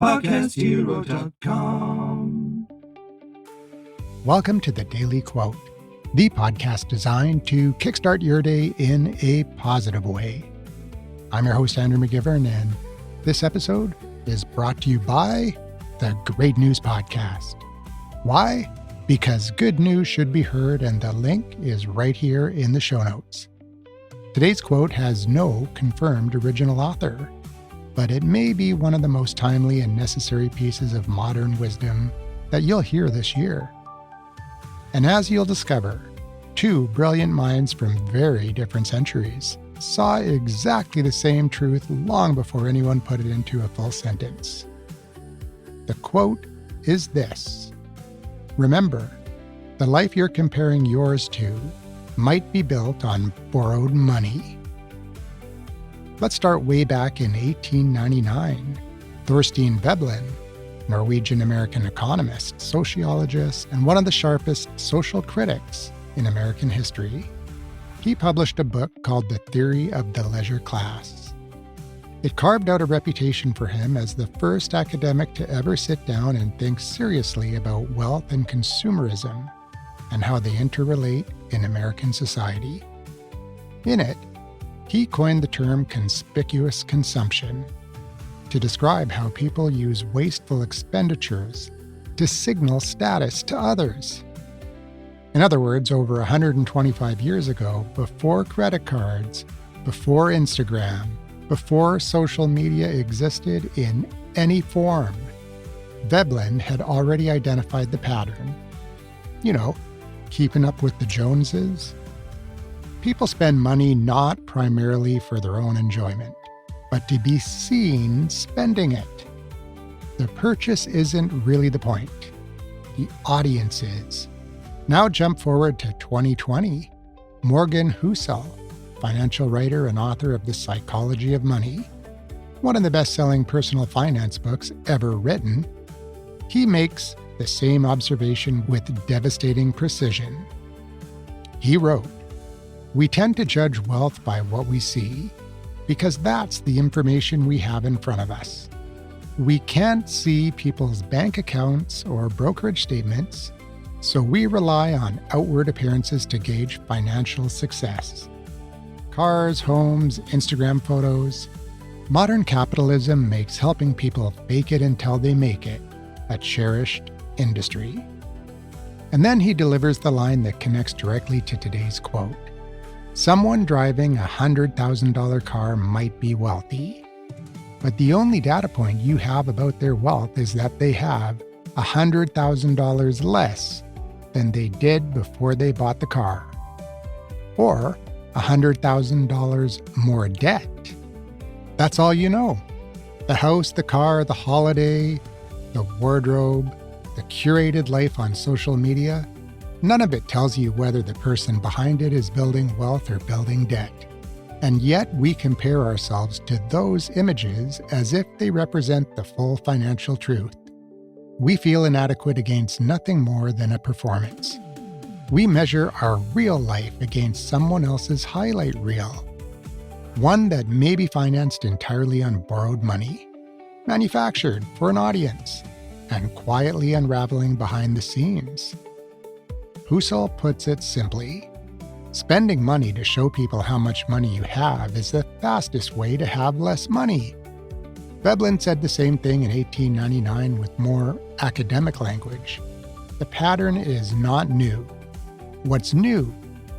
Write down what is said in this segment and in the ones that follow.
PodcastHero.com. Welcome to the Daily Quote, the podcast designed to kickstart your day in a positive way. I'm your host, Andrew McGivern, and this episode is brought to you by the Great News Podcast. Why? Because good news should be heard, and the link is right here in the show notes. Today's quote has no confirmed original author, but it may be one of the most timely and necessary pieces of modern wisdom that you'll hear this year. And as you'll discover, two brilliant minds from very different centuries saw exactly the same truth long before anyone put it into a full sentence. The quote is this: remember, the life you're comparing yours to might be built on borrowed money. Let's start way back in 1899. Thorstein Veblen, Norwegian-American economist, sociologist, and one of the sharpest social critics in American history, he published a book called The Theory of the Leisure Class. It carved out a reputation for him as the first academic to ever sit down and think seriously about wealth and consumerism and how they interrelate in American society. In it, he coined the term conspicuous consumption to describe how people use wasteful expenditures to signal status to others. In other words, over 125 years ago, before credit cards, before Instagram, before social media existed in any form, Veblen had already identified the pattern. You know, keeping up with the Joneses. People spend money not primarily for their own enjoyment, but to be seen spending it. The purchase isn't really the point. The audience is. Now jump forward to 2020. Morgan Housel, financial writer and author of The Psychology of Money, one of the best-selling personal finance books ever written, he makes the same observation with devastating precision. He wrote, "We tend to judge wealth by what we see, because that's the information we have in front of us. We can't see people's bank accounts or brokerage statements, so we rely on outward appearances to gauge financial success. Cars, homes, Instagram photos. Modern capitalism makes helping people fake it until they make it a cherished industry." And then he delivers the line that connects directly to today's quote. Someone driving a $100,000 car might be wealthy, but the only data point you have about their wealth is that they have $100,000 less than they did before they bought the car, or $100,000 more debt. That's all you know. The house, the car, the holiday, the wardrobe, the curated life on social media, none of it tells you whether the person behind it is building wealth or building debt. And yet we compare ourselves to those images as if they represent the full financial truth. We feel inadequate against nothing more than a performance. We measure our real life against someone else's highlight reel, one that may be financed entirely on borrowed money, manufactured for an audience, and quietly unraveling behind the scenes. Housel puts it simply: spending money to show people how much money you have is the fastest way to have less money. Veblen said the same thing in 1899 with more academic language. The pattern is not new. What's new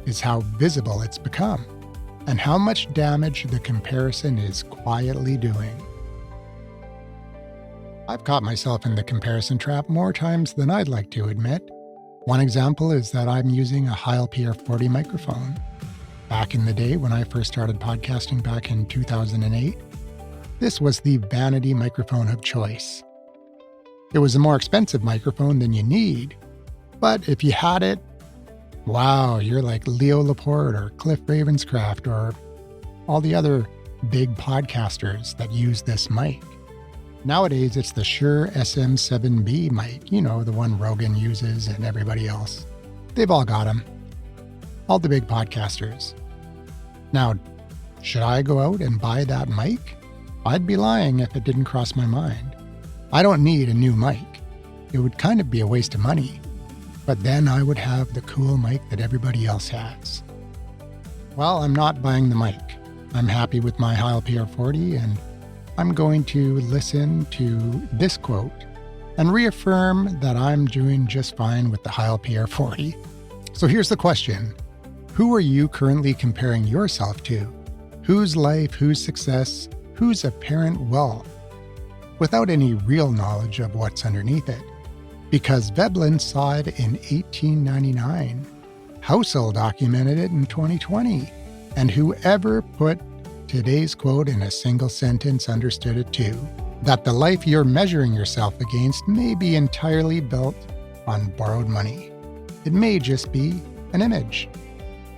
is how visible it's become, and how much damage the comparison is quietly doing. I've caught myself in the comparison trap more times than I'd like to admit. One example is that I'm using a Heil PR40 microphone. Back in the day when I first started podcasting back in 2008, this was the vanity microphone of choice. It was a more expensive microphone than you need, but if you had it, wow, you're like Leo Laporte or Cliff Ravenscraft or all the other big podcasters that use this mic. Nowadays, it's the Shure SM7B mic, you know, the one Rogan uses and everybody else. They've all got them. All the big podcasters. Now, should I go out and buy that mic? I'd be lying if it didn't cross my mind. I don't need a new mic. It would kind of be a waste of money. But then I would have the cool mic that everybody else has. Well, I'm not buying the mic. I'm happy with my Heil PR40, and I'm going to listen to this quote and reaffirm that I'm doing just fine with the Heil PR40. So here's the question. Who are you currently comparing yourself to? Whose life, whose success, whose apparent wealth? Without any real knowledge of what's underneath it. Because Veblen saw it in 1899. Household documented it in 2020. And whoever put today's quote in a single sentence understood it too. That the life you're measuring yourself against may be entirely built on borrowed money. It may just be an image.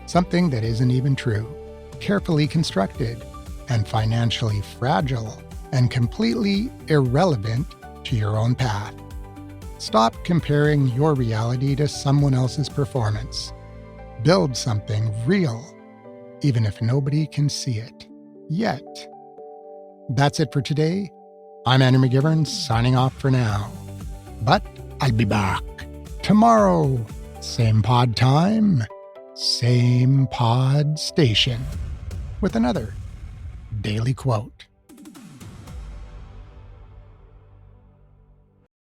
Something that isn't even true, carefully constructed, and financially fragile, and completely irrelevant to your own path. Stop comparing your reality to someone else's performance. Build something real, even if nobody can see it yet. That's it for today. I'm Andrew McGivern, signing off for now. But I'll be back tomorrow. Same pod time, same pod station, with another daily quote.